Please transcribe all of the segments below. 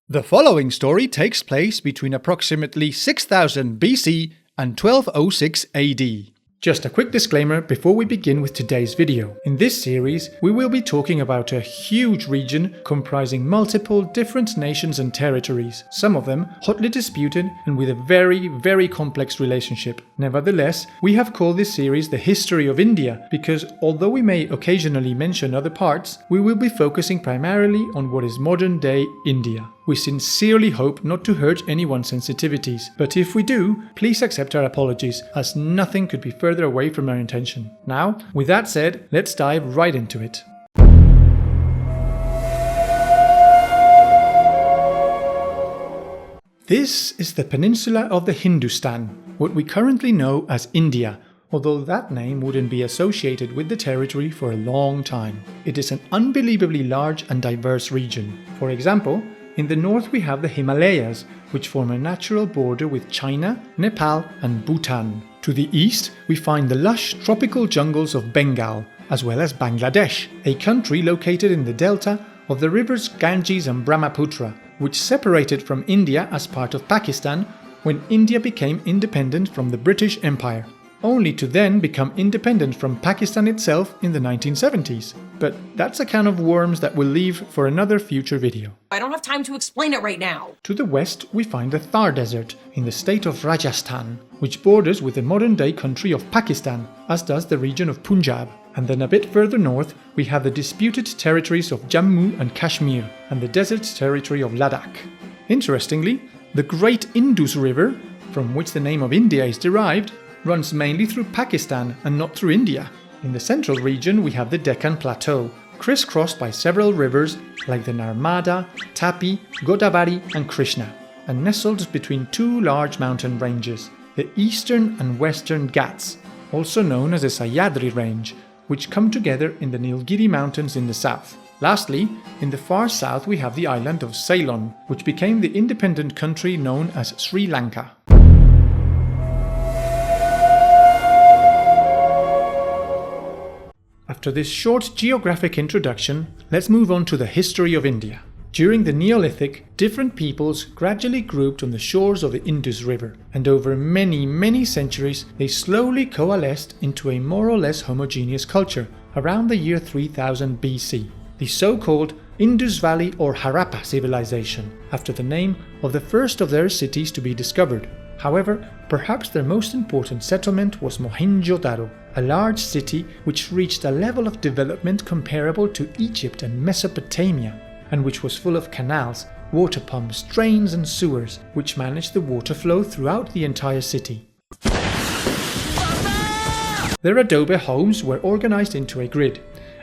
The following story takes place between approximately 6000 BC and 1206 AD. Just a quick disclaimer before we begin with today's video. In this series, we will be talking about a huge region comprising multiple different nations and territories, some of them hotly disputed and with a very complex relationship. Nevertheless, we have called this series the History of India because although we may occasionally mention other parts, we will be focusing primarily on what is modern-day India. We sincerely hope not to hurt anyone's sensitivities, but if we do, please accept our apologies, as nothing could be further away from our intention. Now, with that said, let's dive right into it. This is the peninsula of the Hindustan, what we currently know as India, although that name wouldn't be associated with the territory for a long time. It is an unbelievably large and diverse region. For example, in the north we have the Himalayas, which form a natural border with China, Nepal and Bhutan. To the east we find the lush tropical jungles of Bengal, as well as Bangladesh, a country located in the delta of the rivers Ganges and Brahmaputra, which separated from India as part of Pakistan when India became independent from the British Empire, only to then become independent from Pakistan itself in the 1970s. But that's a can of worms that we'll leave for another future video. I don't have time to explain it right now. To the west we find the Thar Desert in the state of Rajasthan, which borders with the modern-day country of Pakistan, as does the region of Punjab. And then a bit further north we have the disputed territories of Jammu and Kashmir and the desert territory of Ladakh. Interestingly, the Great Indus River, from which the name of India is derived, runs mainly through Pakistan and not through India. In the central region we have the Deccan Plateau, crisscrossed by several rivers like the Narmada, Tapi, Godavari and Krishna, and nestled between two large mountain ranges, the eastern and western Ghats, also known as the Sahyadri Range, which come together in the Nilgiri Mountains in the south. Lastly, in the far south we have the island of Ceylon, which became the independent country known as Sri Lanka. After this short geographic introduction, let's move on to the history of India. During the Neolithic, different peoples gradually grouped on the shores of the Indus River, and over many centuries they slowly coalesced into a more or less homogeneous culture around the year 3000 BC, the so-called Indus Valley or Harappa civilization, after the name of the first of their cities to be discovered. However, perhaps their most important settlement was Mohenjo Daro, a large city which reached a level of development comparable to Egypt and Mesopotamia, and which was full of canals, water pumps, drains and sewers, which managed the water flow throughout the entire city. Their adobe homes were organized into a grid,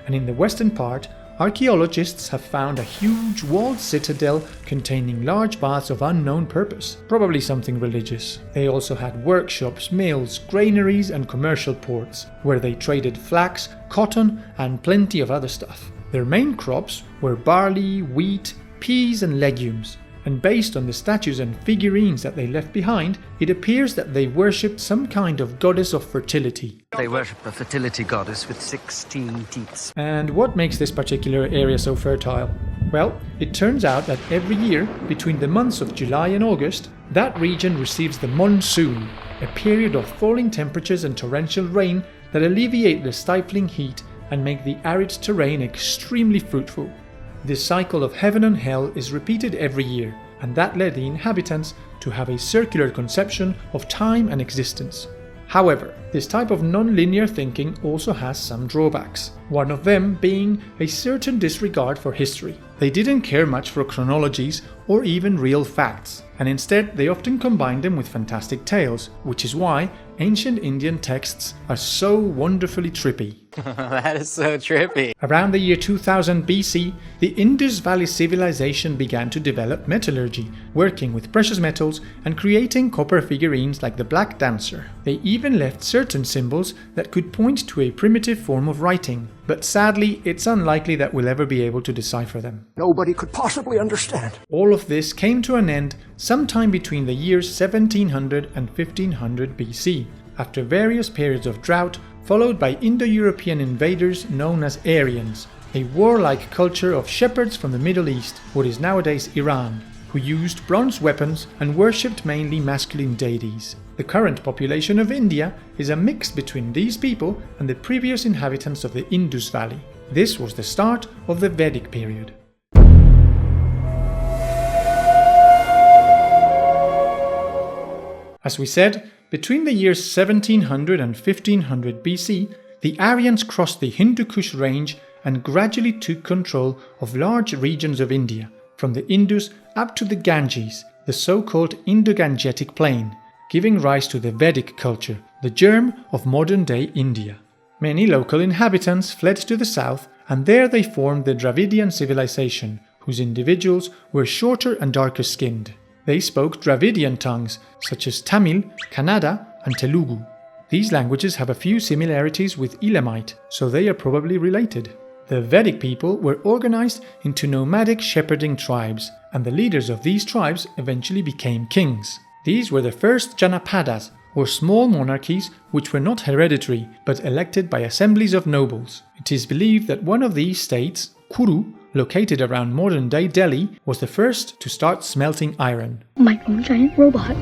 and in the western part, archaeologists have found a huge walled citadel containing large baths of unknown purpose, probably something religious. They also had workshops, mills, granaries and commercial ports, where they traded flax, cotton and plenty of other stuff. Their main crops were barley, wheat, peas and legumes, and based on the statues and figurines that they left behind, it appears that they worshipped some kind of goddess of fertility. They worship a fertility goddess with 16 teats. And what makes this particular area so fertile? Well, it turns out that every year, between the months of July and August, that region receives the monsoon, a period of falling temperatures and torrential rain that alleviate the stifling heat and make the arid terrain extremely fruitful. This cycle of heaven and hell is repeated every year, and that led the inhabitants to have a circular conception of time and existence. However, this type of non-linear thinking also has some drawbacks, one of them being a certain disregard for history. They didn't care much for chronologies or even real facts, and instead they often combined them with fantastic tales, which is why ancient Indian texts are so wonderfully trippy. That is so trippy. Around the year 2000 BC, the Indus Valley civilization began to develop metallurgy, working with precious metals and creating copper figurines like the Black Dancer. They even left certain symbols that could point to a primitive form of writing, but sadly it's unlikely that we'll ever be able to decipher them. Nobody could possibly understand. All of this came to an end sometime between the years 1700 and 1500 BC, after various periods of drought followed by Indo-European invaders known as Aryans, a warlike culture of shepherds from the Middle East, what is nowadays Iran, who used bronze weapons and worshipped mainly masculine deities. The current population of India is a mix between these people and the previous inhabitants of the Indus Valley. This was the start of the Vedic period. As we said, between the years 1700 and 1500 BC, the Aryans crossed the Hindu Kush range and gradually took control of large regions of India, from the Indus up to the Ganges, the so-called Indo-Gangetic Plain, giving rise to the Vedic culture, the germ of modern-day India. Many local inhabitants fled to the south, and there they formed the Dravidian civilization, whose individuals were shorter and darker skinned. They spoke Dravidian tongues, such as Tamil, Kannada, and Telugu. These languages have a few similarities with Elamite, so they are probably related. The Vedic people were organized into nomadic shepherding tribes, and the leaders of these tribes eventually became kings. These were the first Janapadas, or small monarchies which were not hereditary, but elected by assemblies of nobles. It is believed that one of these states, Kuru, located around modern-day Delhi, was the first to start smelting iron. My own giant robot.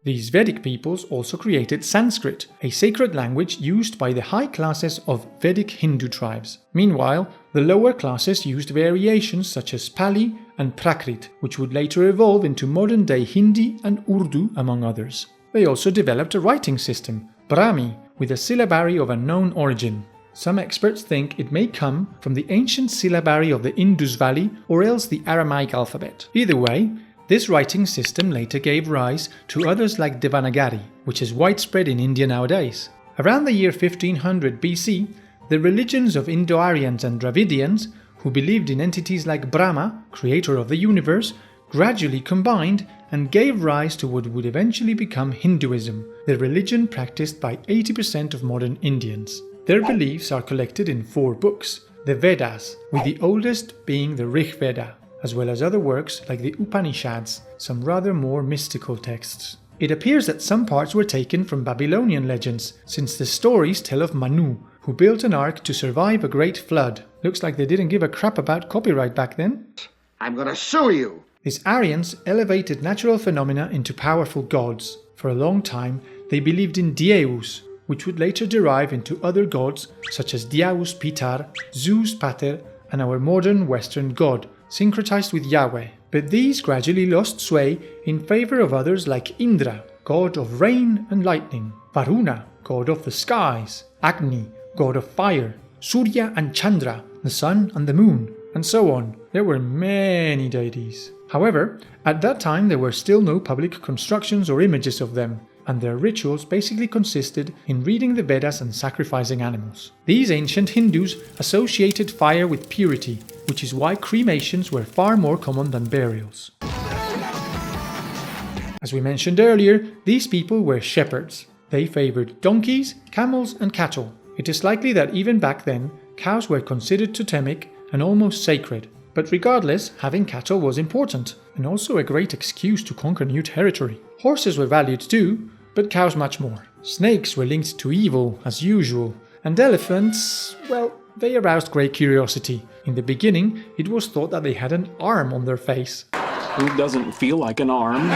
These Vedic peoples also created Sanskrit, a sacred language used by the high classes of Vedic Hindu tribes. Meanwhile, the lower classes used variations such as Pali and Prakrit, which would later evolve into modern-day Hindi and Urdu, among others. They also developed a writing system, Brahmi, with a syllabary of unknown origin. Some experts think it may come from the ancient syllabary of the Indus Valley or else the Aramaic alphabet. Either way, this writing system later gave rise to others like Devanagari, which is widespread in India nowadays. Around the year 1500 BC, the religions of Indo-Aryans and Dravidians, who believed in entities like Brahma, creator of the universe, gradually combined and gave rise to what would eventually become Hinduism, the religion practiced by 80% of modern Indians. Their beliefs are collected in 4 books, the Vedas, with the oldest being the Rig Veda, as well as other works like the Upanishads, some rather more mystical texts. It appears that some parts were taken from Babylonian legends, since the stories tell of Manu, who built an ark to survive a great flood. Looks like they didn't give a crap about copyright back then. I'm gonna sue you! These Aryans elevated natural phenomena into powerful gods. For a long time, they believed in Dieus, which would later derive into other gods such as Diaus Pitar, Zeus Pater, and our modern Western god, syncretized with Yahweh. But these gradually lost sway in favor of others like Indra, god of rain and lightning, Varuna, god of the skies, Agni, god of fire, Surya and Chandra, the sun and the moon, and so on. There were many deities. However, at that time there were still no public constructions or images of them, and their rituals basically consisted in reading the Vedas and sacrificing animals. These ancient Hindus associated fire with purity, which is why cremations were far more common than burials. As we mentioned earlier, these people were shepherds. They favored donkeys, camels, and cattle. It is likely that even back then, cows were considered totemic and almost sacred. But regardless, having cattle was important, and also a great excuse to conquer new territory. Horses were valued too, but cows much more. Snakes were linked to evil, as usual, and elephants, well, they aroused great curiosity. In the beginning, it was thought that they had an arm on their face. Who doesn't feel like an arm?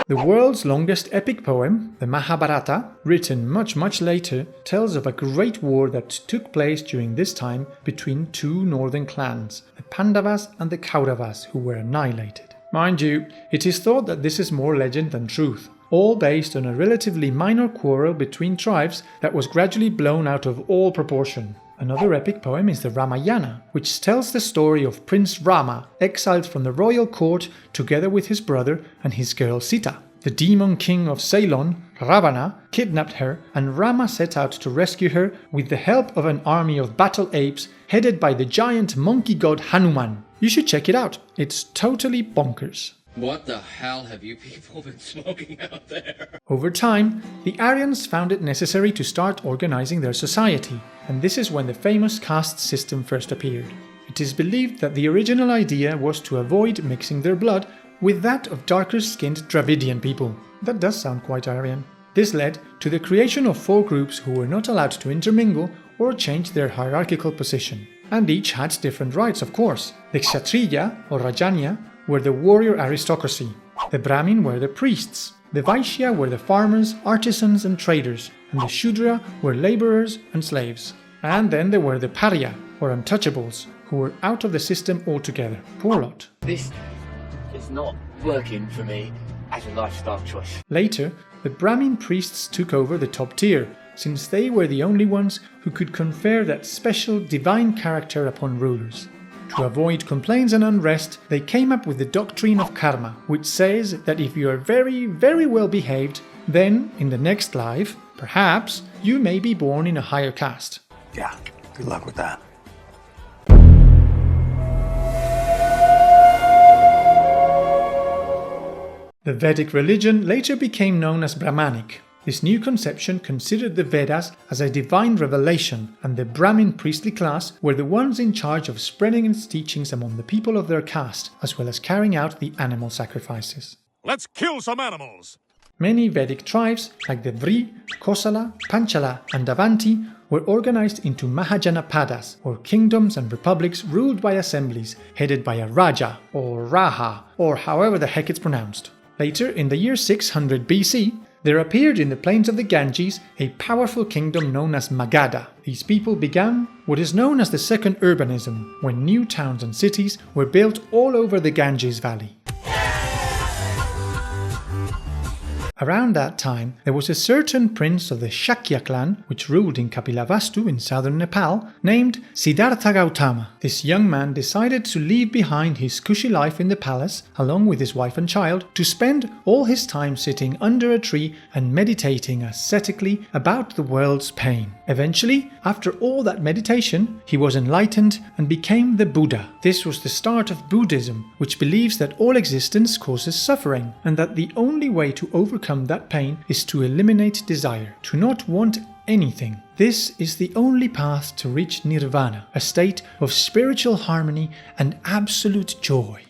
The world's longest epic poem, the Mahabharata, written much later, tells of a great war that took place during this time between 2 northern clans, the Pandavas and the Kauravas, who were annihilated. Mind you, it is thought that this is more legend than truth, all based on a relatively minor quarrel between tribes that was gradually blown out of all proportion. Another epic poem is the Ramayana, which tells the story of Prince Rama, exiled from the royal court together with his brother and his girl Sita. The demon king of Ceylon, Ravana, kidnapped her, and Rama set out to rescue her with the help of an army of battle apes headed by the giant monkey god Hanuman. You should check it out, it's totally bonkers. What the hell have you people been smoking out there? Over time, the Aryans found it necessary to start organizing their society, and this is when the famous caste system first appeared. It is believed that the original idea was to avoid mixing their blood with that of darker-skinned Dravidian people. That does sound quite Aryan. This led to the creation of 4 groups who were not allowed to intermingle or change their hierarchical position. And each had different rights, of course. The Kshatriya, or Rajanya, were the warrior aristocracy. The Brahmin were the priests. The Vaishya were the farmers, artisans and traders, and the Shudra were laborers and slaves. And then there were the Parya, or untouchables, who were out of the system altogether. Poor lot. This is not working for me as a lifestyle choice. Later, the Brahmin priests took over the top tier, since they were the only ones who could confer that special divine character upon rulers. To avoid complaints and unrest, they came up with the doctrine of karma, which says that if you are very, very well behaved, then, in the next life, perhaps, you may be born in a higher caste. Yeah, good luck with that. The Vedic religion later became known as Brahmanic. This new conception considered the Vedas as a divine revelation, and the Brahmin priestly class were the ones in charge of spreading its teachings among the people of their caste, as well as carrying out the animal sacrifices. Let's kill some animals! Many Vedic tribes, like the Vri, Kosala, Panchala, and Avanti, were organized into Mahajanapadas, or kingdoms and republics ruled by assemblies, headed by a Raja, or Raha, or however the heck it's pronounced. Later, in the year 600 BC, there appeared in the plains of the Ganges a powerful kingdom known as Magadha. These people began what is known as the Second Urbanism, when new towns and cities were built all over the Ganges Valley. Around that time, there was a certain prince of the Shakya clan, which ruled in Kapilavastu in southern Nepal, named Siddhartha Gautama. This young man decided to leave behind his cushy life in the palace, along with his wife and child, to spend all his time sitting under a tree and meditating ascetically about the world's pain. Eventually, after all that meditation, he was enlightened and became the Buddha. This was the start of Buddhism, which believes that all existence causes suffering, and that the only way to overcome that pain is to eliminate desire, to not want anything. This is the only path to reach nirvana, a state of spiritual harmony and absolute joy.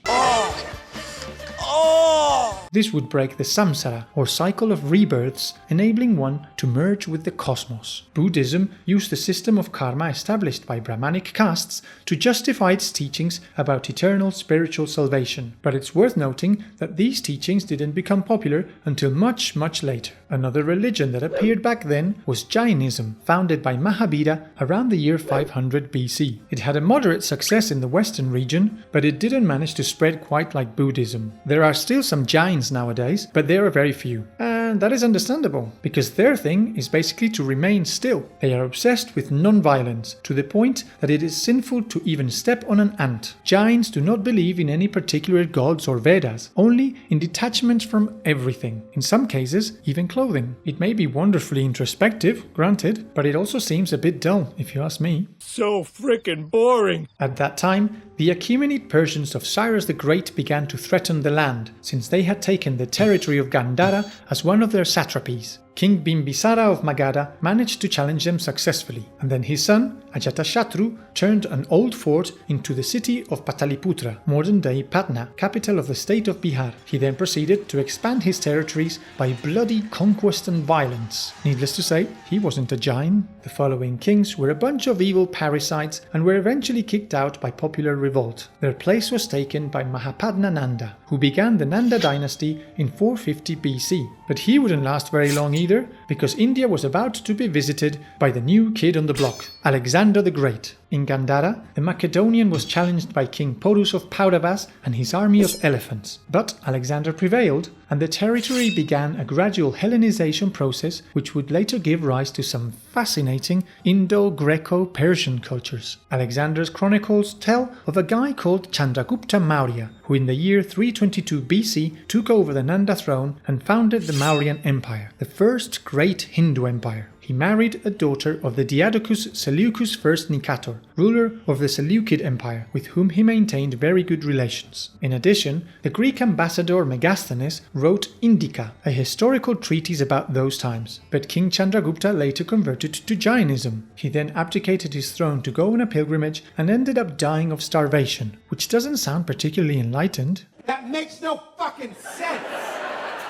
This would break the samsara, or cycle of rebirths, enabling one to merge with the cosmos. Buddhism used the system of karma established by Brahmanic castes to justify its teachings about eternal spiritual salvation. But it's worth noting that these teachings didn't become popular until much, much later. Another religion that appeared back then was Jainism, founded by Mahabharata around the year 500 BC. It had a moderate success in the western region, but it didn't manage to spread quite like Buddhism. There are still some Jains nowadays, but there are very few. And that is understandable, because their thing is basically to remain still. They are obsessed with non-violence, to the point that it is sinful to even step on an ant. Jains do not believe in any particular gods or Vedas, only in detachment from everything. In some cases, even clothing. It may be wonderfully introspective, granted, but it also seems a bit dull, if you ask me. So frickin' boring! At that time, the Achaemenid Persians of Cyrus the Great began to threaten the land, since they had taken the territory of Gandhara as one of their satrapies. King Bimbisara of Magadha managed to challenge them successfully, and then his son, Ajatashatru, turned an old fort into the city of Pataliputra, modern-day Patna, capital of the state of Bihar. He then proceeded to expand his territories by bloody conquest and violence. Needless to say, he wasn't a Jain. The following kings were a bunch of evil parasites and were eventually kicked out by popular revolt. Their place was taken by Mahapadna Nanda, who began the Nanda dynasty in 450 BC. But he wouldn't last very long either, because India was about to be visited by the new kid on the block, Alexander the Great. In Gandhara, the Macedonian was challenged by King Porus of Pauravas and his army of elephants. But Alexander prevailed, and the territory began a gradual Hellenization process which would later give rise to some fascinating Indo-Greco-Persian cultures. Alexander's chronicles tell of a guy called Chandragupta Maurya, who in the year 322 BC took over the Nanda throne and founded the Mauryan Empire, the first great Hindu empire. He married a daughter of the Diadochus Seleucus I Nicator, ruler of the Seleucid Empire, with whom he maintained very good relations. In addition, the Greek ambassador Megasthenes wrote Indica, a historical treatise about those times, but King Chandragupta later converted to Jainism. He then abdicated his throne to go on a pilgrimage and ended up dying of starvation, which doesn't sound particularly enlightened. That makes no fucking sense!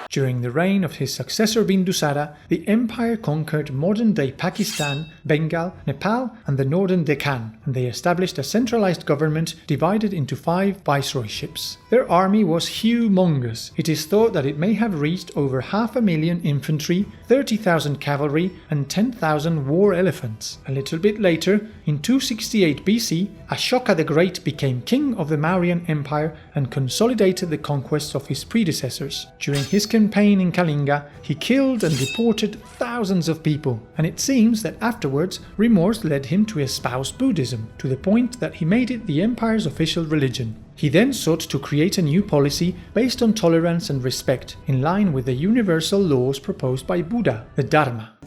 During the reign of his successor Bindusara, the empire conquered modern-day Pakistan, Bengal, Nepal and the northern Deccan, and they established a centralized government divided into 5 viceroyships. Their army was humongous. It is thought that it may have reached over 500,000 infantry, 30,000 cavalry and 10,000 war elephants. A little bit later, in 268 BC, Ashoka the Great became king of the Mauryan Empire and consolidated the conquests of his predecessors. During his campaign in Kalinga, he killed and deported thousands of people, and it seems that afterwards remorse led him to espouse Buddhism, to the point that he made it the empire's official religion. He then sought to create a new policy based on tolerance and respect, in line with the universal laws proposed by Buddha, the Dharma.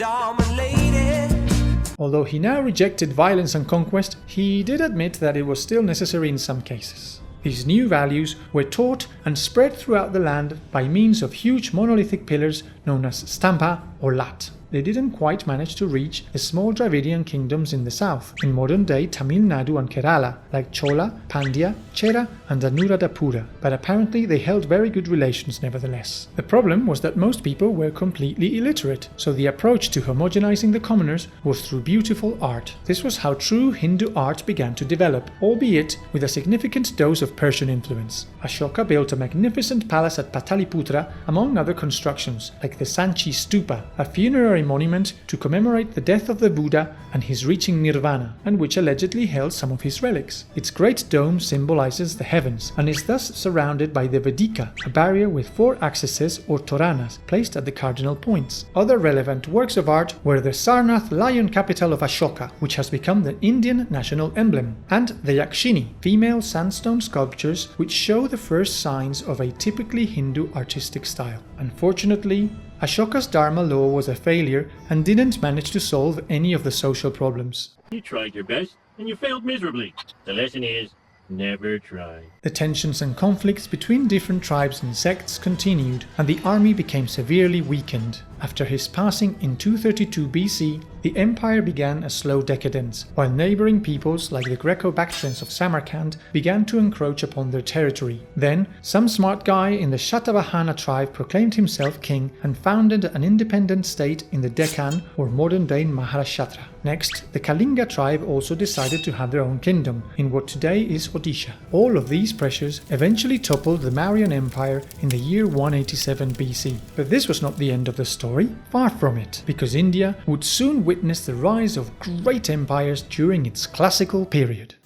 Although he now rejected violence and conquest, he did admit that it was still necessary in some cases. These new values were taught and spread throughout the land by means of huge monolithic pillars known as stambha or lat. They didn't quite manage to reach the small Dravidian kingdoms in the south, in modern-day Tamil Nadu and Kerala, like Chola, Pandya, Chera and Anuradhapura, but apparently they held very good relations nevertheless. The problem was that most people were completely illiterate, so the approach to homogenizing the commoners was through beautiful art. This was how true Hindu art began to develop, albeit with a significant dose of Persian influence. Ashoka built a magnificent palace at Pataliputra, among other constructions, like the Sanchi Stupa, a funerary monument to commemorate the death of the Buddha and his reaching nirvana, and which allegedly held some of his relics. Its great dome symbolizes the heavens and is thus surrounded by the Vedika, a barrier with 4 axes or toranas placed at the cardinal points. Other relevant works of art were the Sarnath Lion Capital of Ashoka, which has become the Indian national emblem, and the Yakshini, female sandstone sculptures which show the first signs of a typically Hindu artistic style. Unfortunately, Ashoka's Dharma law was a failure and didn't manage to solve any of the social problems. You tried your best, and you failed miserably. The lesson is, never try. The tensions and conflicts between different tribes and sects continued, and the army became severely weakened. After his passing in 232 BC, the empire began a slow decadence, while neighboring peoples like the Greco-Bactrians of Samarkand began to encroach upon their territory. Then, some smart guy in the Shatavahana tribe proclaimed himself king and founded an independent state in the Deccan or modern-day Maharashtra. Next, the Kalinga tribe also decided to have their own kingdom, in what today is Odisha. All of these pressures eventually toppled the Mauryan Empire in the year 187 BC. But this was not the end of the story. Far from it, because India would soon witness the rise of great empires during its classical period.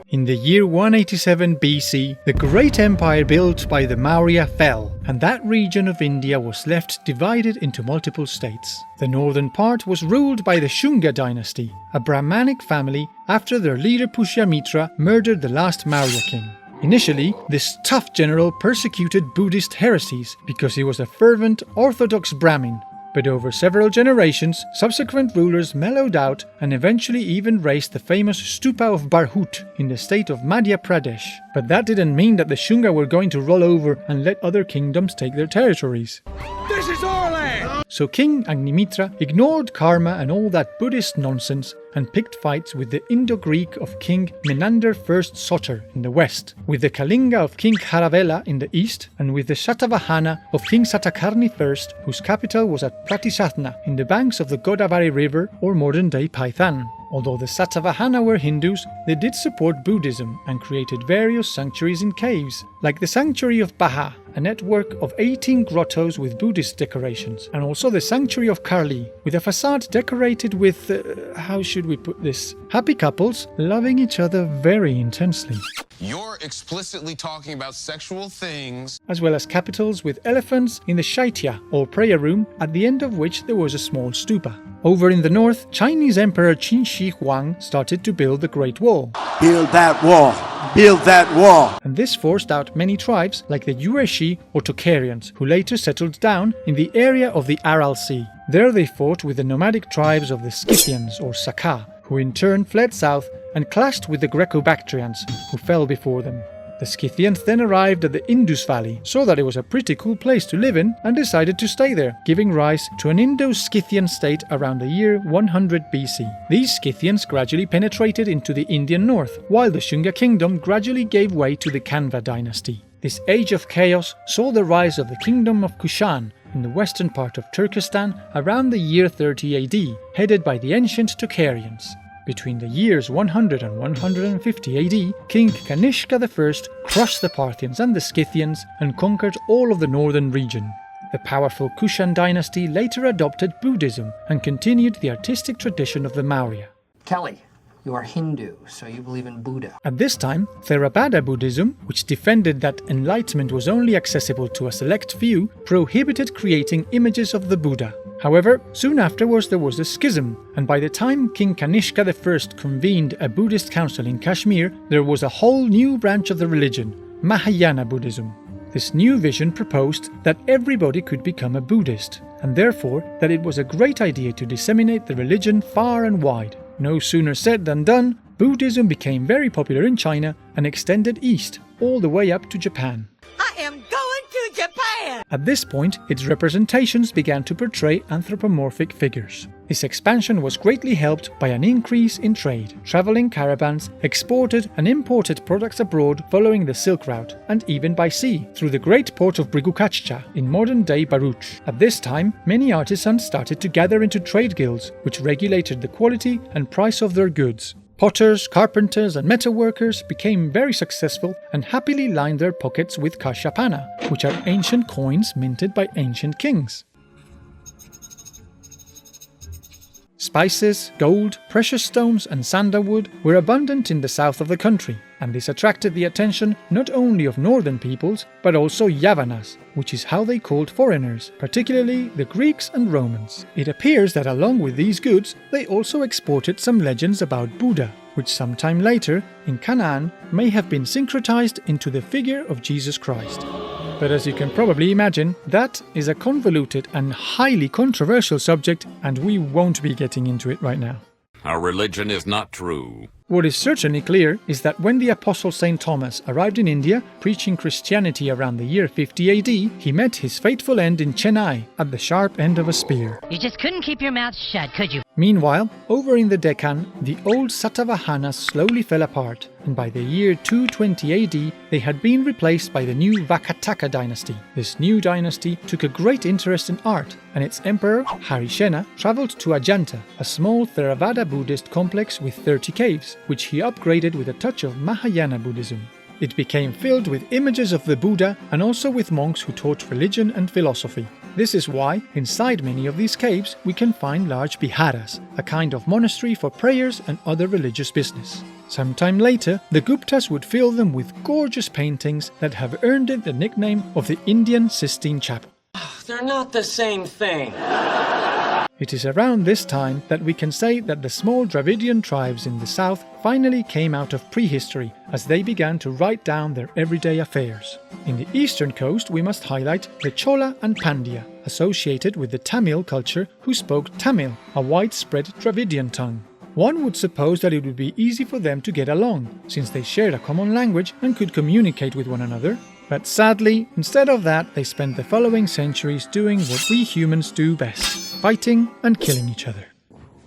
In the year 187 BC, the great empire built by the Maurya fell, and that region of India was left divided into multiple states. The northern part was ruled by the Shunga dynasty, a Brahmanic family after their leader Pushyamitra murdered the last Maurya king. Initially, this tough general persecuted Buddhist heresies because he was a fervent orthodox Brahmin. But over several generations, subsequent rulers mellowed out and eventually even raised the famous Stupa of Barhut in the state of Madhya Pradesh. But that didn't mean that the Shunga were going to roll over and let other kingdoms take their territories. This is our land! So King Agnimitra ignored karma and all that Buddhist nonsense and picked fights with the Indo-Greek of King Menander I Soter in the west, with the Kalinga of King Kharavela in the east, and with the Shatavahana of King Satakarni I, whose capital was at Pratishatna in the banks of the Godavari River or modern-day Paithan. Although the Satavahana were Hindus, they did support Buddhism and created various sanctuaries in caves, like the Sanctuary of Baha, a network of 18 grottos with Buddhist decorations, and also the Sanctuary of Karli, with a facade decorated with, how should we put this, happy couples loving each other very intensely. You're explicitly talking about sexual things. As well as capitals with elephants in the Shaitya, or prayer room, at the end of which there was a small stupa. Over in the north, Chinese Emperor Qin Shi Huang started to build the Great Wall. Build that wall! Build that wall! And this forced out many tribes like the Yueshi or Tocharians, who later settled down in the area of the Aral Sea. There they fought with the nomadic tribes of the Scythians or Saka, who in turn fled south and clashed with the Greco-Bactrians, who fell before them. The Scythians then arrived at the Indus Valley, saw that it was a pretty cool place to live in, and decided to stay there, giving rise to an Indo-Scythian state around the year 100 BC. These Scythians gradually penetrated into the Indian north, while the Shunga kingdom gradually gave way to the Kanva dynasty. This age of chaos saw the rise of the kingdom of Kushan in the western part of Turkestan around the year 30 AD, headed by the ancient Tocharians. Between the years 100 and 150 AD, King Kanishka I crushed the Parthians and the Scythians and conquered all of the northern region. The powerful Kushan dynasty later adopted Buddhism and continued the artistic tradition of the Maurya. Kelly, you are Hindu, so you believe in Buddha. At this time, Theravada Buddhism, which defended that enlightenment was only accessible to a select few, prohibited creating images of the Buddha. However, soon afterwards there was a schism, and by the time King Kanishka I convened a Buddhist council in Kashmir, there was a whole new branch of the religion, Mahayana Buddhism. This new vision proposed that everybody could become a Buddhist, and therefore that it was a great idea to disseminate the religion far and wide. No sooner said than done, Buddhism became very popular in China and extended east, all the way up to Japan. I am going to Japan! At this point, its representations began to portray anthropomorphic figures. This expansion was greatly helped by an increase in trade. Traveling caravans exported and imported products abroad following the Silk Route, and even by sea, through the great port of Brigukacha in modern-day Bharuch. At this time, many artisans started to gather into trade guilds, which regulated the quality and price of their goods. Potters, carpenters and metalworkers became very successful and happily lined their pockets with kashapana, which are ancient coins minted by ancient kings. Spices, gold, precious stones and sandalwood were abundant in the south of the country, and this attracted the attention not only of northern peoples, but also Yavanas, which is how they called foreigners, particularly the Greeks and Romans. It appears that along with these goods, they also exported some legends about Buddha, which sometime later, in Canaan, may have been syncretized into the figure of Jesus Christ. But as you can probably imagine, that is a convoluted and highly controversial subject, and we won't be getting into it right now. Our religion is not true. What is certainly clear is that when the Apostle St. Thomas arrived in India, preaching Christianity around the year 50 AD, he met his fateful end in Chennai at the sharp end of a spear. You just couldn't keep your mouth shut, could you? Meanwhile, over in the Deccan, the old Satavahanas slowly fell apart, and by the year 220 AD, they had been replaced by the new Vakataka dynasty. This new dynasty took a great interest in art, and its emperor, Harishena, travelled to Ajanta, a small Theravada Buddhist complex with 30 caves, which he upgraded with a touch of Mahayana Buddhism. It became filled with images of the Buddha and also with monks who taught religion and philosophy. This is why, inside many of these caves, we can find large biharas, a kind of monastery for prayers and other religious business. Sometime later, the Guptas would fill them with gorgeous paintings that have earned it the nickname of the Indian Sistine Chapel. They're not the same thing. It is around this time that we can say that the small Dravidian tribes in the south finally came out of prehistory as they began to write down their everyday affairs. In the eastern coast we must highlight the Chola and Pandya, associated with the Tamil culture who spoke Tamil, a widespread Dravidian tongue. One would suppose that it would be easy for them to get along, since they shared a common language and could communicate with one another. But sadly, instead of that, they spent the following centuries doing what we humans do best, fighting and killing each other.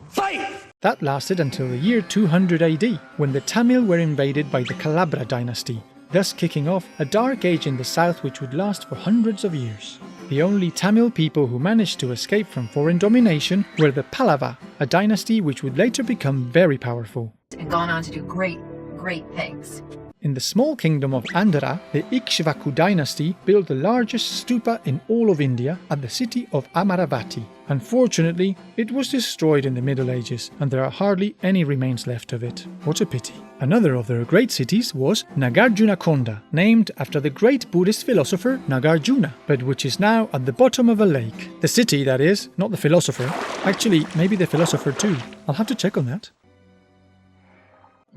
Fight! That lasted until the year 200 AD, when the Tamil were invaded by the Kalabra dynasty, thus kicking off a dark age in the south which would last for hundreds of years. The only Tamil people who managed to escape from foreign domination were the Pallava, a dynasty which would later become very powerful. And gone on to do great things. In the small kingdom of Andhra, the Ikshvaku dynasty built the largest stupa in all of India at the city of Amaravati. Unfortunately, it was destroyed in the Middle Ages, and there are hardly any remains left of it. What a pity. Another of their great cities was Nagarjunakonda, named after the great Buddhist philosopher Nagarjuna, but which is now at the bottom of a lake. The city, that is, not the philosopher. Actually, maybe the philosopher too. I'll have to check on that.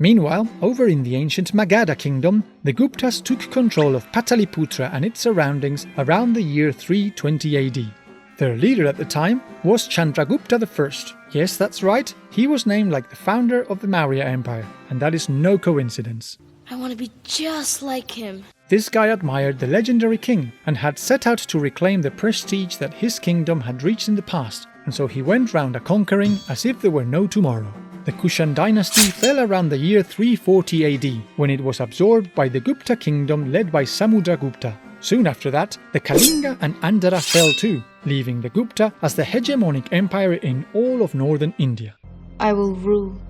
Meanwhile, over in the ancient Magadha kingdom, the Guptas took control of Pataliputra and its surroundings around the year 320 AD. Their leader at the time was Chandragupta I. Yes, that's right, he was named like the founder of the Maurya Empire, and that is no coincidence. I want to be just like him. This guy admired the legendary king and had set out to reclaim the prestige that his kingdom had reached in the past, and so he went round a-conquering as if there were no tomorrow. The Kushan dynasty fell around the year 340 AD, when it was absorbed by the Gupta kingdom led by Samudragupta. Soon after that, the Kalinga and Andhra fell too, leaving the Gupta as the hegemonic empire in all of northern India. I will rule.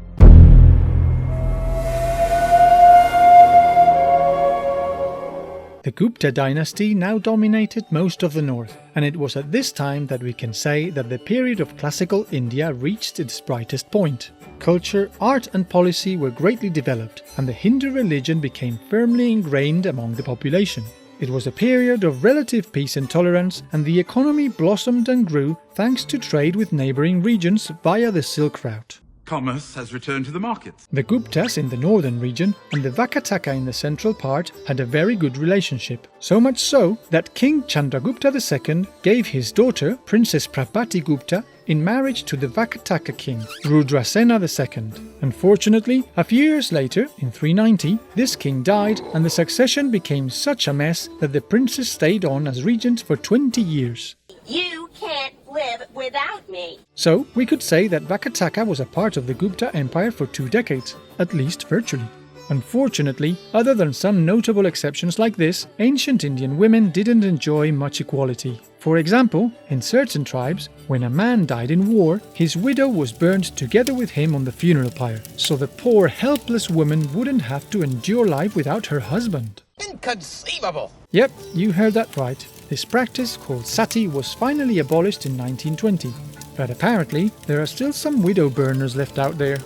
The Gupta dynasty now dominated most of the north, and it was at this time that we can say that the period of classical India reached its brightest point. Culture, art and policy were greatly developed, and the Hindu religion became firmly ingrained among the population. It was a period of relative peace and tolerance, and the economy blossomed and grew thanks to trade with neighbouring regions via the Silk Route. Commerce has returned to the markets. The Guptas in the northern region and the Vakataka in the central part had a very good relationship. So much so that King Chandragupta II gave his daughter, Princess Prabhati Gupta, in marriage to the Vakataka king, Rudrasena II. Unfortunately, a few years later, in 390, this king died and the succession became such a mess that the princess stayed on as regent for 20 years. You can't live without me. So, we could say that Vakataka was a part of the Gupta Empire for 2 decades, at least virtually. Unfortunately, other than some notable exceptions like this, ancient Indian women didn't enjoy much equality. For example, in certain tribes, when a man died in war, his widow was burned together with him on the funeral pyre, so the poor helpless woman wouldn't have to endure life without her husband. Inconceivable! Yep, you heard that right. This practice, called sati, was finally abolished in 1920. But apparently, there are still some widow burners left out there.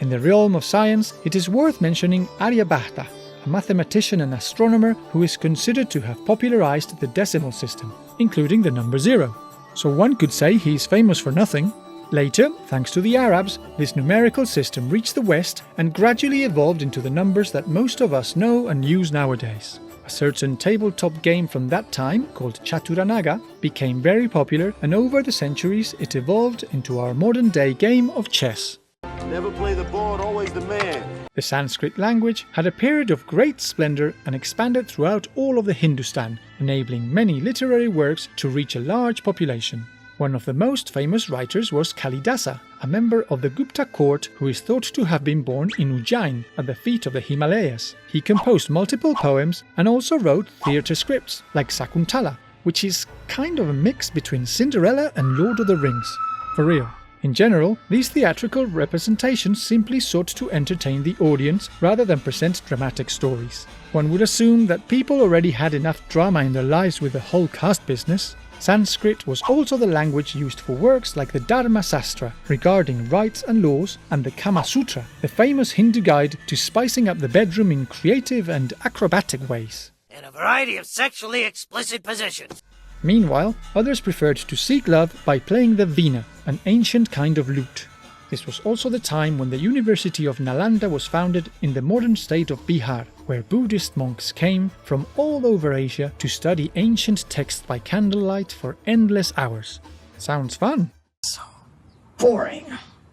In the realm of science, it is worth mentioning Aryabhata, a mathematician and astronomer who is considered to have popularized the decimal system, including the number 0. So one could say he is famous for nothing. Later, thanks to the Arabs, this numerical system reached the West and gradually evolved into the numbers that most of us know and use nowadays. A certain tabletop game from that time, called Chaturanaga, became very popular, and over the centuries it evolved into our modern-day game of chess. Never play the board, always the man. The Sanskrit language had a period of great splendor and expanded throughout all of the Hindustan, enabling many literary works to reach a large population. One of the most famous writers was Kalidasa, a member of the Gupta court who is thought to have been born in Ujjain, at the feet of the Himalayas. He composed multiple poems and also wrote theatre scripts, like Sakuntala, which is kind of a mix between Cinderella and Lord of the Rings. For real. In general, these theatrical representations simply sought to entertain the audience rather than present dramatic stories. One would assume that people already had enough drama in their lives with the whole caste business. Sanskrit was also the language used for works like the Dharma Sastra regarding rights and laws, and the Kama Sutra, the famous Hindu guide to spicing up the bedroom in creative and acrobatic ways. In a variety of sexually explicit positions. Meanwhile, others preferred to seek love by playing the veena, an ancient kind of lute. This was also the time when the University of Nalanda was founded in the modern state of Bihar, where Buddhist monks came from all over Asia to study ancient texts by candlelight for endless hours. Sounds fun? So boring.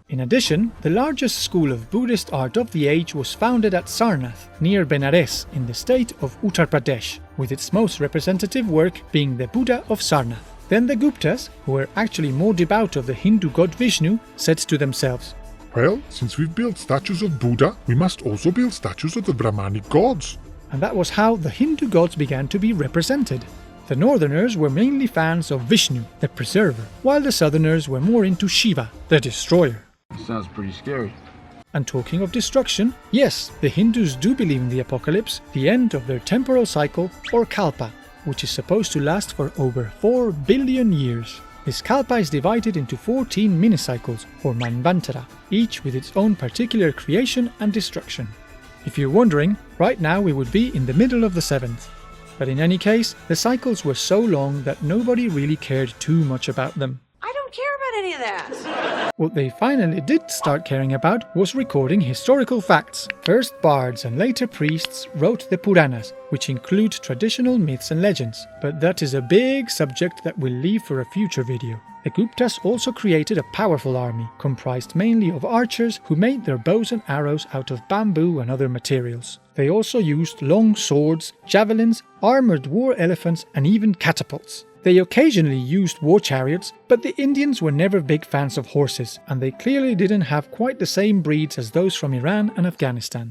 In addition, the largest school of Buddhist art of the age was founded at Sarnath, near Benares, in the state of Uttar Pradesh, with its most representative work being the Buddha of Sarnath. Then the Guptas, who were actually more devout of the Hindu god Vishnu, said to themselves, "Well, since we've built statues of Buddha, we must also build statues of the Brahmanic gods." And that was how the Hindu gods began to be represented. The northerners were mainly fans of Vishnu, the preserver, while the southerners were more into Shiva, the destroyer. Sounds pretty scary. And talking of destruction, yes, the Hindus do believe in the apocalypse, the end of their temporal cycle, or kalpa, which is supposed to last for over 4 billion years. This kalpa is divided into 14 mini-cycles, or manvantara, each with its own particular creation and destruction. If you're wondering, right now we would be in the middle of the 7th. But in any case, the cycles were so long that nobody really cared too much about them. I don't care about any of that. What they finally did start caring about was recording historical facts. First bards and later priests wrote the Puranas, which include traditional myths and legends, but that is a big subject that we'll leave for a future video. The Guptas also created a powerful army, comprised mainly of archers who made their bows and arrows out of bamboo and other materials. They also used long swords, javelins, armoured war elephants and even catapults. They occasionally used war chariots, but the Indians were never big fans of horses, and they clearly didn't have quite the same breeds as those from Iran and Afghanistan.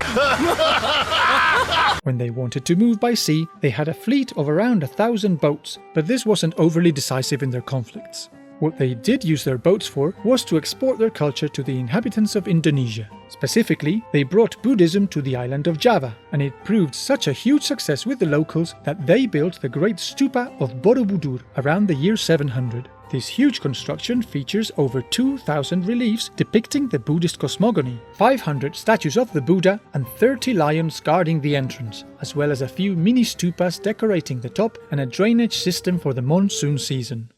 When they wanted to move by sea, they had a fleet of around 1,000 boats, but this wasn't overly decisive in their conflicts. What they did use their boats for was to export their culture to the inhabitants of Indonesia. Specifically, they brought Buddhism to the island of Java, and it proved such a huge success with the locals that they built the great stupa of Borobudur around the year 700. This huge construction features over 2,000 reliefs depicting the Buddhist cosmogony, 500 statues of the Buddha and 30 lions guarding the entrance, as well as a few mini stupas decorating the top and a drainage system for the monsoon season.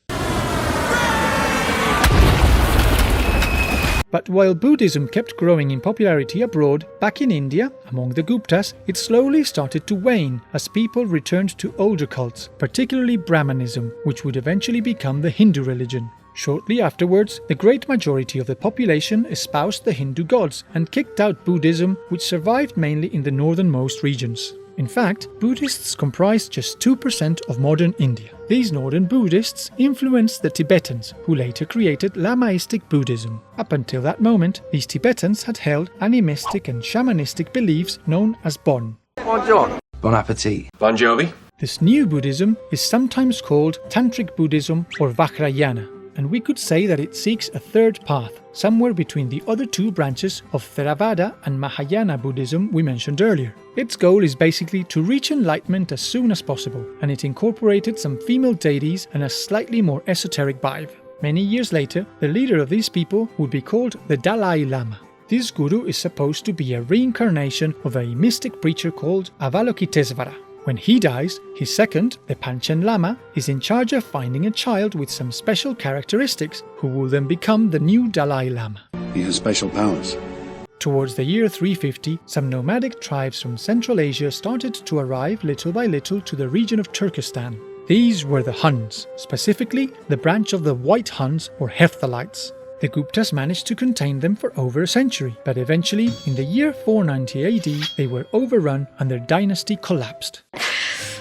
But while Buddhism kept growing in popularity abroad, back in India, among the Guptas, it slowly started to wane as people returned to older cults, particularly Brahmanism, which would eventually become the Hindu religion. Shortly afterwards, the great majority of the population espoused the Hindu gods and kicked out Buddhism, which survived mainly in the northernmost regions. In fact, Buddhists comprised just 2% of modern India. These northern Buddhists influenced the Tibetans, who later created Lamaistic Buddhism. Up until that moment, these Tibetans had held animistic and shamanistic beliefs known as Bon. Buongiorno. Bon appetit. Bon Jovi. This new Buddhism is sometimes called Tantric Buddhism or Vajrayana, and we could say that it seeks a third path, somewhere between the other two branches of Theravada and Mahayana Buddhism we mentioned earlier. Its goal is basically to reach enlightenment as soon as possible, and it incorporated some female deities and a slightly more esoteric vibe. Many years later, the leader of these people would be called the Dalai Lama. This guru is supposed to be a reincarnation of a mystic preacher called Avalokitesvara. When he dies, his second, the Panchen Lama, is in charge of finding a child with some special characteristics, who will then become the new Dalai Lama. He has special powers. Towards the year 350, some nomadic tribes from Central Asia started to arrive little by little to the region of Turkestan. These were the Huns, specifically the branch of the White Huns or Hephthalites. The Guptas managed to contain them for over a century, but eventually, in the year 490 AD, they were overrun and their dynasty collapsed.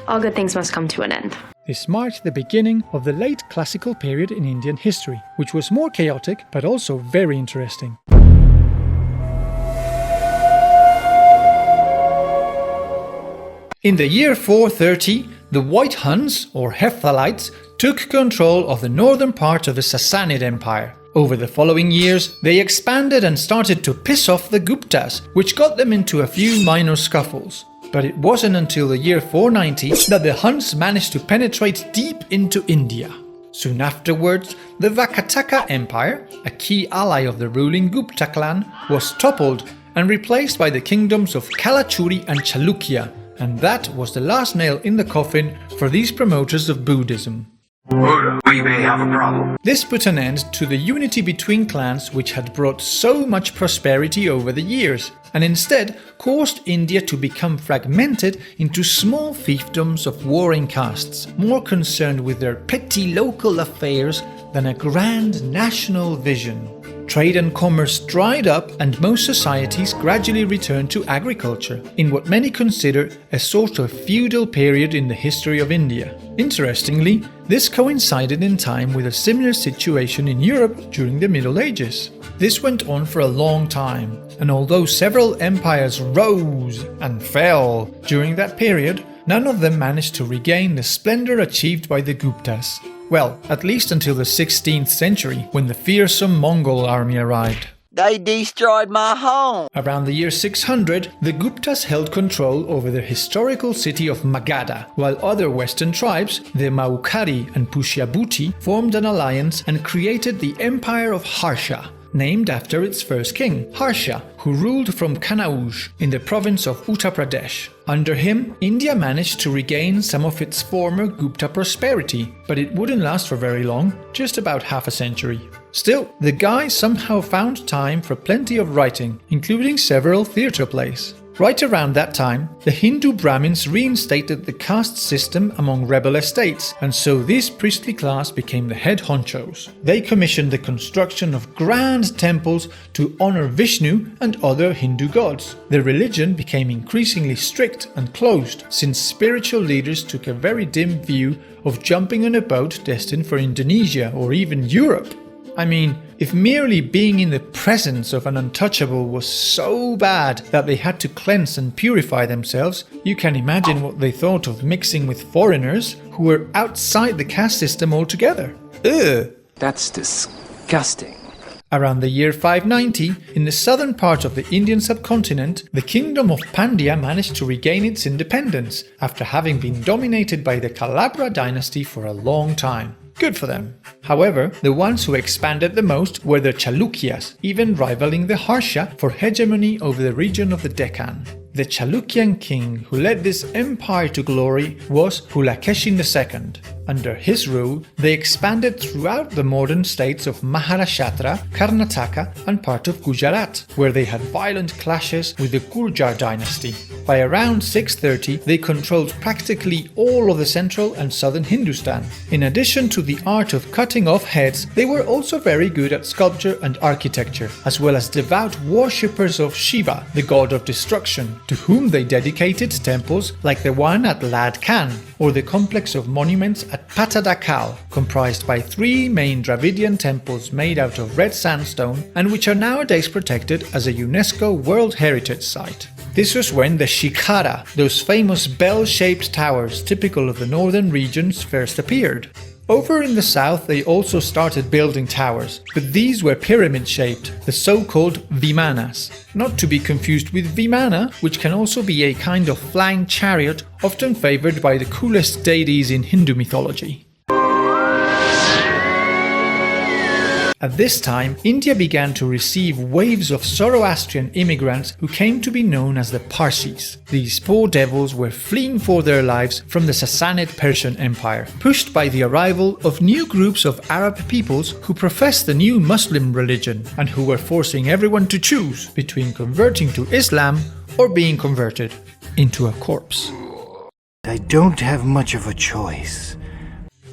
All good things must come to an end. This marked the beginning of the late classical period in Indian history, which was more chaotic but also very interesting. In the year 430, the White Huns, or Hephthalites, took control of the northern part of the Sassanid Empire. Over the following years, they expanded and started to piss off the Guptas, which got them into a few minor scuffles. But it wasn't until the year 490 that the Huns managed to penetrate deep into India. Soon afterwards, the Vakataka Empire, a key ally of the ruling Gupta clan, was toppled and replaced by the kingdoms of Kalachuri and Chalukya, and that was the last nail in the coffin for these promoters of Buddhism. Buddha, we may have a problem. This put an end to the unity between clans which had brought so much prosperity over the years, and instead caused India to become fragmented into small fiefdoms of warring castes, more concerned with their petty local affairs than a grand national vision. Trade and commerce dried up, and most societies gradually returned to agriculture, in what many consider a sort of feudal period in the history of India. Interestingly, this coincided in time with a similar situation in Europe during the Middle Ages. This went on for a long time, and although several empires rose and fell during that period, none of them managed to regain the splendor achieved by the Guptas. Well, at least until the 16th century, when the fearsome Mongol army arrived. They destroyed my home! Around the year 600, the Guptas held control over the historical city of Magadha, while other western tribes, the Maukari and Pushyabhuti, formed an alliance and created the Empire of Harsha, named after its first king, Harsha, who ruled from Kanauj in the province of Uttar Pradesh. Under him, India managed to regain some of its former Gupta prosperity, but it wouldn't last for very long, just about half a century. Still, the guy somehow found time for plenty of writing, including several theatre plays. Right around that time, the Hindu Brahmins reinstated the caste system among rebel estates, and so this priestly class became the head honchos. They commissioned the construction of grand temples to honor Vishnu and other Hindu gods. The religion became increasingly strict and closed, since spiritual leaders took a very dim view of jumping on a boat destined for Indonesia or even Europe. I mean, if merely being in the presence of an untouchable was so bad that they had to cleanse and purify themselves, you can imagine what they thought of mixing with foreigners who were outside the caste system altogether. Ugh! That's disgusting. Around the year 590, in the southern part of the Indian subcontinent, the kingdom of Pandya managed to regain its independence after having been dominated by the Kalabra dynasty for a long time. Good for them. However, the ones who expanded the most were the Chalukyas, even rivaling the Harsha for hegemony over the region of the Deccan. The Chalukyan king who led this empire to glory was Pulakeshin II. Under his rule, they expanded throughout the modern states of Maharashtra, Karnataka and part of Gujarat, where they had violent clashes with the Gurjar dynasty. By around 630, they controlled practically all of the central and southern Hindustan. In addition to the art of cutting off heads, they were also very good at sculpture and architecture, as well as devout worshippers of Shiva, the god of destruction, to whom they dedicated temples like the one at Lad Khan, or the complex of monuments at Patadakal, comprised by 3 main Dravidian temples made out of red sandstone and which are nowadays protected as a UNESCO World Heritage Site. This was when the Shikhara, those famous bell-shaped towers typical of the northern regions, first appeared. Over in the south they also started building towers, but these were pyramid-shaped, the so-called Vimanas. Not to be confused with Vimana, which can also be a kind of flying chariot often favored by the coolest deities in Hindu mythology. At this time, India began to receive waves of Zoroastrian immigrants who came to be known as the Parsis. These poor devils were fleeing for their lives from the Sassanid Persian Empire, pushed by the arrival of new groups of Arab peoples who professed the new Muslim religion and who were forcing everyone to choose between converting to Islam or being converted into a corpse. I don't have much of a choice.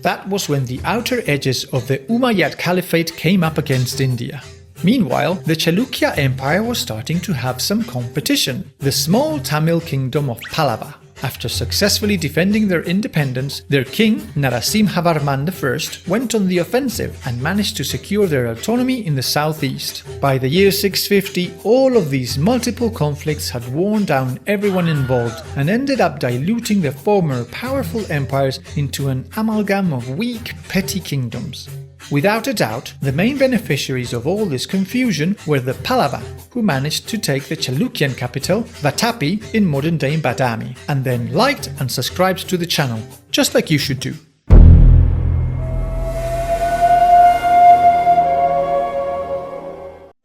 That was when the outer edges of the Umayyad Caliphate came up against India. Meanwhile, the Chalukya Empire was starting to have some competition. The small Tamil kingdom of Pallava. After successfully defending their independence, their king, Narasimhavarman I, went on the offensive and managed to secure their autonomy in the southeast. By the year 650, all of these multiple conflicts had worn down everyone involved and ended up diluting the former powerful empires into an amalgam of weak, petty kingdoms. Without a doubt, the main beneficiaries of all this confusion were the Pallava, who managed to take the Chalukyan capital, Vatapi, in modern-day Badami, and then liked and subscribed to the channel, just like you should do.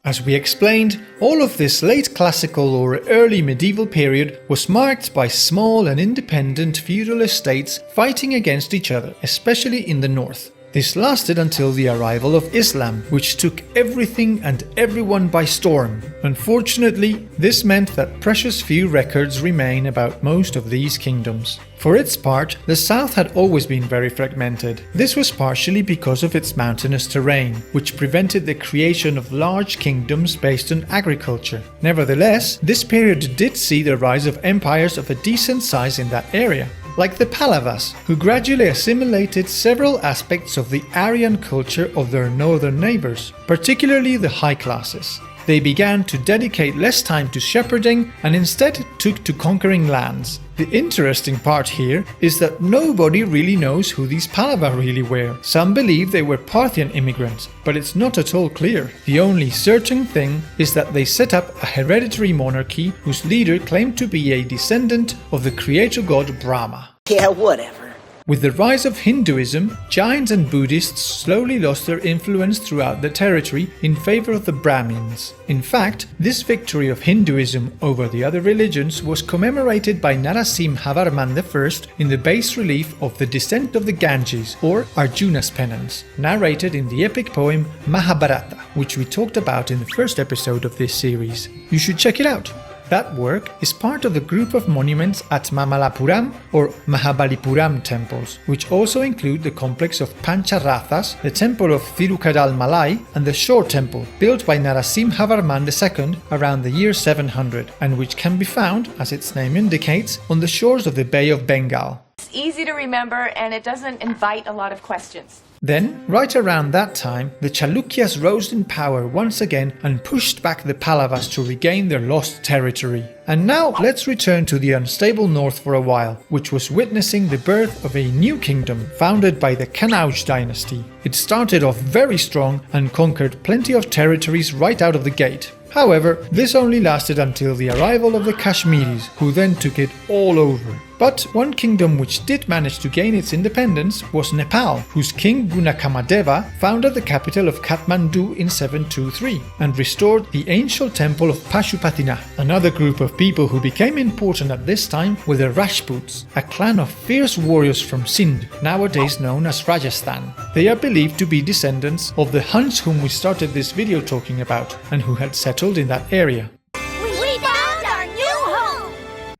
As we explained, all of this late classical or early medieval period was marked by small and independent feudal estates fighting against each other, especially in the north. This lasted until the arrival of Islam, which took everything and everyone by storm. Unfortunately, this meant that precious few records remain about most of these kingdoms. For its part, the south had always been very fragmented. This was partially because of its mountainous terrain, which prevented the creation of large kingdoms based on agriculture. Nevertheless, this period did see the rise of empires of a decent size in that area, like the Pallavas, who gradually assimilated several aspects of the Aryan culture of their northern neighbors, particularly the high classes. They began to dedicate less time to shepherding and instead took to conquering lands. The interesting part here is that nobody really knows who these Pallava really were. Some believe they were Parthian immigrants, but it's not at all clear. The only certain thing is that they set up a hereditary monarchy whose leader claimed to be a descendant of the creator god Brahma. Yeah, whatever. With the rise of Hinduism, Jains and Buddhists slowly lost their influence throughout the territory in favor of the Brahmins. In fact, this victory of Hinduism over the other religions was commemorated by Narasimhavarman I in the bas relief of the Descent of the Ganges, or Arjuna's Penance, narrated in the epic poem Mahabharata, which we talked about in the first episode of this series. You should check it out. That work is part of the group of monuments at Mamallapuram or Mahabalipuram temples, which also include the complex of Pancharathas, the temple of Thirukadal Malai, and the Shore temple, built by Narasimhavarman II around the year 700, and which can be found, as its name indicates, on the shores of the Bay of Bengal. It's easy to remember and it doesn't invite a lot of questions. Then, right around that time, the Chalukyas rose in power once again and pushed back the Pallavas to regain their lost territory. And now let's return to the unstable north for a while, which was witnessing the birth of a new kingdom founded by the Kanauj dynasty. It started off very strong and conquered plenty of territories right out of the gate. However, this only lasted until the arrival of the Kashmiris, who then took it all over. But one kingdom which did manage to gain its independence was Nepal, whose king Gunakamadeva founded the capital of Kathmandu in 723 and restored the ancient temple of Pashupatinath. Another group of people who became important at this time were the Rajputs, a clan of fierce warriors from Sindh, nowadays known as Rajasthan. They are believed to be descendants of the Huns whom we started this video talking about and who had settled in that area.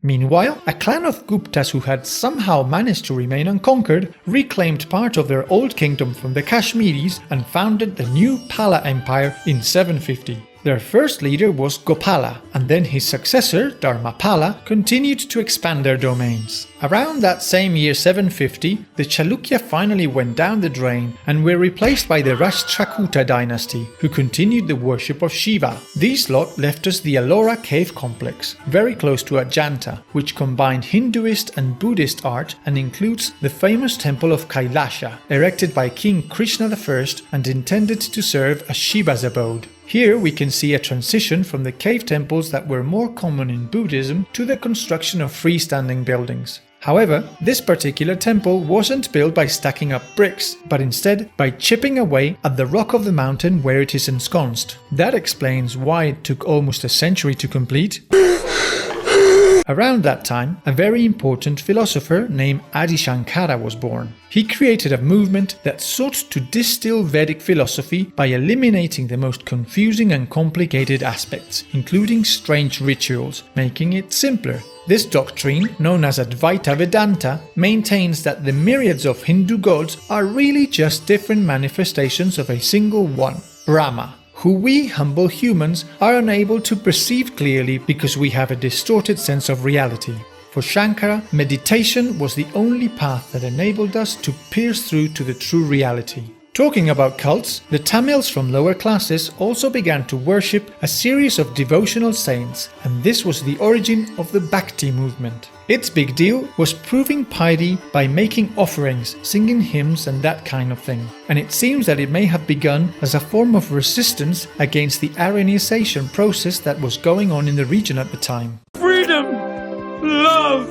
Meanwhile, a clan of Guptas who had somehow managed to remain unconquered reclaimed part of their old kingdom from the Kashmiris and founded the new Pala Empire in 750. Their first leader was Gopala, and then his successor, Dharmapala, continued to expand their domains. Around that same year 750, the Chalukya finally went down the drain and were replaced by the Rashtrakuta dynasty, who continued the worship of Shiva. These lot left us the Ellora cave complex, very close to Ajanta, which combined Hinduist and Buddhist art and includes the famous temple of Kailasha, erected by King Krishna I and intended to serve as Shiva's abode. Here we can see a transition from the cave temples that were more common in Buddhism to the construction of freestanding buildings. However, this particular temple wasn't built by stacking up bricks, but instead by chipping away at the rock of the mountain where it is ensconced. That explains why it took almost a century to complete. Around that time, a very important philosopher named Adi Shankara was born. He created a movement that sought to distill Vedic philosophy by eliminating the most confusing and complicated aspects, including strange rituals, making it simpler. This doctrine, known as Advaita Vedanta, maintains that the myriads of Hindu gods are really just different manifestations of a single one, Brahma, who we humble humans are unable to perceive clearly because we have a distorted sense of reality. For Shankara, meditation was the only path that enabled us to pierce through to the true reality. Talking about cults, the Tamils from lower classes also began to worship a series of devotional saints, and this was the origin of the Bhakti movement. Its big deal was proving piety by making offerings, singing hymns and that kind of thing. And it seems that it may have begun as a form of resistance against the Aryanization process that was going on in the region at the time. Freedom, love,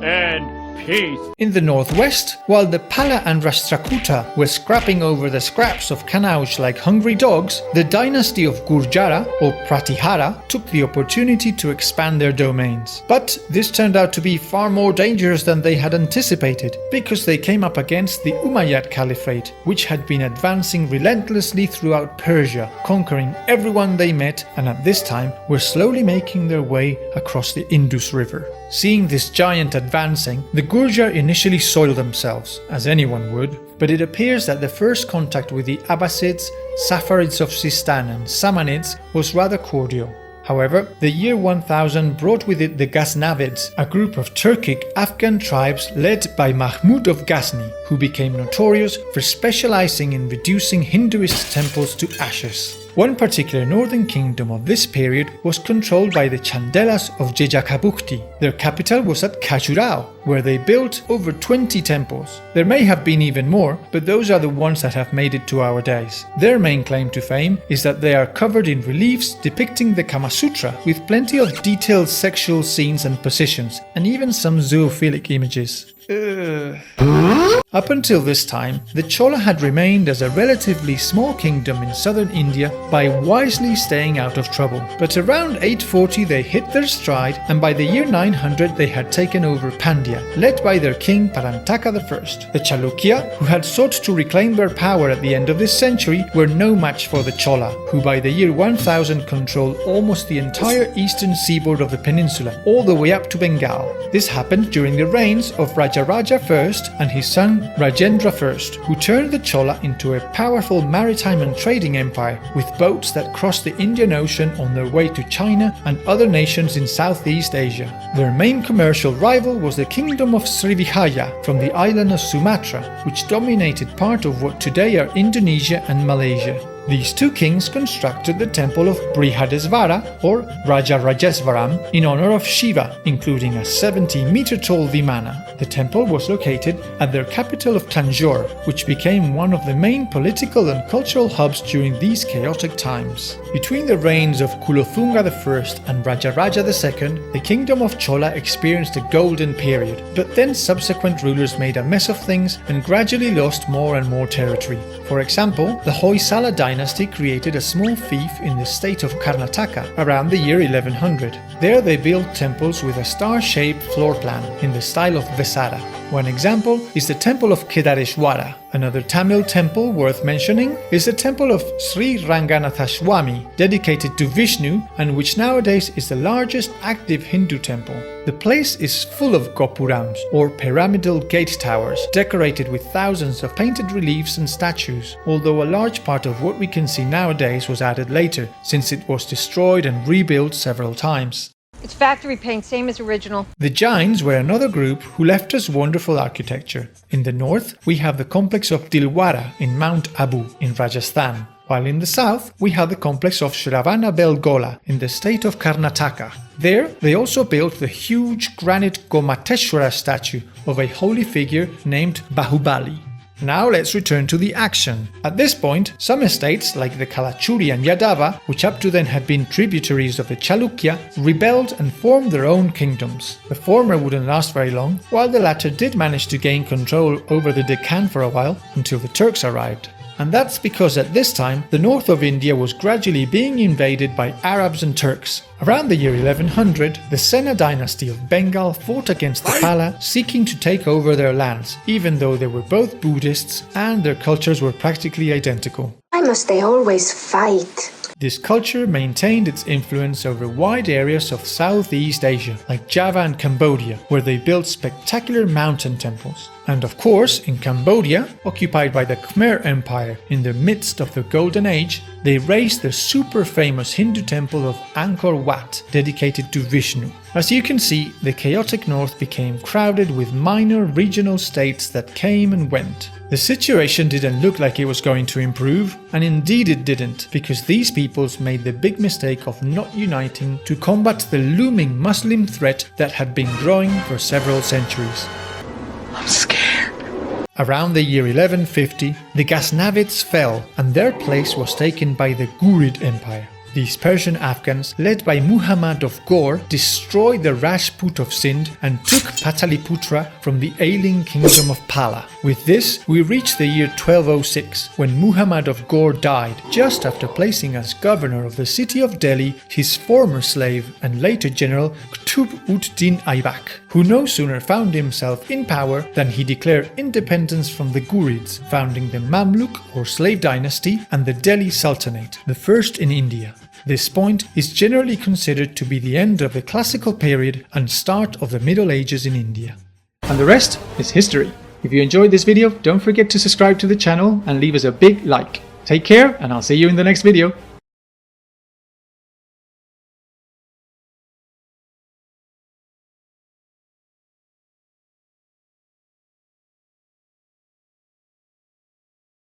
and peace. In the northwest, while the Pala and Rashtrakuta were scrapping over the scraps of Kanauj like hungry dogs, the dynasty of Gurjara or Pratihara took the opportunity to expand their domains. But this turned out to be far more dangerous than they had anticipated, because they came up against the Umayyad Caliphate, which had been advancing relentlessly throughout Persia, conquering everyone they met, and at this time were slowly making their way across the Indus River. Seeing this giant advancing, the Gurjar initially soiled themselves, as anyone would, but it appears that the first contact with the Abbasids, Saffarids of Sistan and Samanids was rather cordial. However, the year 1000 brought with it the Ghaznavids, a group of Turkic Afghan tribes led by Mahmud of Ghazni, who became notorious for specializing in reducing Hinduist temples to ashes. One particular northern kingdom of this period was controlled by the Chandelas of Jejakabukti. Their capital was at Khajuraho, where they built over 20 temples. There may have been even more, but those are the ones that have made it to our days. Their main claim to fame is that they are covered in reliefs depicting the Kama Sutra, with plenty of detailed sexual scenes and positions, and even some zoophilic images. Up until this time, the Chola had remained as a relatively small kingdom in southern India by wisely staying out of trouble. But around 840 they hit their stride, and by the year 900 they had taken over Pandya, led by their king Parantaka I. The Chalukya, who had sought to reclaim their power at the end of this century, were no match for the Chola, who by the year 1000 controlled almost the entire eastern seaboard of the peninsula, all the way up to Bengal. This happened during the reigns of Rajaraja I and his son Rajendra I, who turned the Chola into a powerful maritime and trading empire, with boats that crossed the Indian Ocean on their way to China and other nations in Southeast Asia. Their main commercial rival was the kingdom of Srivijaya from the island of Sumatra, which dominated part of what today are Indonesia and Malaysia. These two kings constructed the temple of Brihadesvara or Raja Rajesvaram in honor of Shiva, including a 70-meter-tall Vimana. The temple was located at their capital of Tanjore, which became one of the main political and cultural hubs during these chaotic times. Between the reigns of Kulothunga I and Rajaraja II, the kingdom of Chola experienced a golden period, but then subsequent rulers made a mess of things and gradually lost more and more territory. For example, the Hoysala dynasty created a small fief in the state of Karnataka around the year 1100. There they built temples with a star-shaped floor plan in the style of Vesara. One example is the temple of Kedareshwara. Another Tamil temple worth mentioning is the temple of Sri Ranganathaswamy, dedicated to Vishnu and which nowadays is the largest active Hindu temple. The place is full of gopurams, or pyramidal gate towers, decorated with thousands of painted reliefs and statues, although a large part of what we can see nowadays was added later, since it was destroyed and rebuilt several times. It's factory paint, same as original. The Jains were another group who left us wonderful architecture. In the north, we have the complex of Dilwara in Mount Abu in Rajasthan, while in the south, we have the complex of Shravana Belgola in the state of Karnataka. There, they also built the huge granite Gomateshwara statue of a holy figure named Bahubali. Now let's return to the action. At this point, some estates like the Kalachuri and Yadava, which up to then had been tributaries of the Chalukya, rebelled and formed their own kingdoms. The former wouldn't last very long, while the latter did manage to gain control over the Deccan for a while, until the Turks arrived. And that's because at this time, the north of India was gradually being invaded by Arabs and Turks. Around the year 1100, the Sena dynasty of Bengal fought against the Pala, seeking to take over their lands, even though they were both Buddhists and their cultures were practically identical. Why must they always fight? This culture maintained its influence over wide areas of Southeast Asia, like Java and Cambodia, where they built spectacular mountain temples. And of course, in Cambodia, occupied by the Khmer Empire in the midst of the Golden Age, they raised the super famous Hindu temple of Angkor Wat, dedicated to Vishnu. As you can see, the chaotic north became crowded with minor regional states that came and went. The situation didn't look like it was going to improve, and indeed it didn't, because these peoples made the big mistake of not uniting to combat the looming Muslim threat that had been growing for several centuries. I'm scared. Around the year 1150, the Ghaznavids fell and their place was taken by the Ghurid Empire. These Persian Afghans, led by Muhammad of Ghor, destroyed the Rajput of Sindh and took Pataliputra from the ailing kingdom of Pala. With this, we reach the year 1206, when Muhammad of Ghor died, just after placing as governor of the city of Delhi his former slave and later general Qutb-ud-Din Aybak, who no sooner found himself in power than he declared independence from the Ghurids, founding the Mamluk or slave dynasty and the Delhi Sultanate, the first in India. This point is generally considered to be the end of the classical period and start of the Middle Ages in India. And the rest is history. If you enjoyed this video, don't forget to subscribe to the channel and leave us a big like. Take care, and I'll see you in the next video.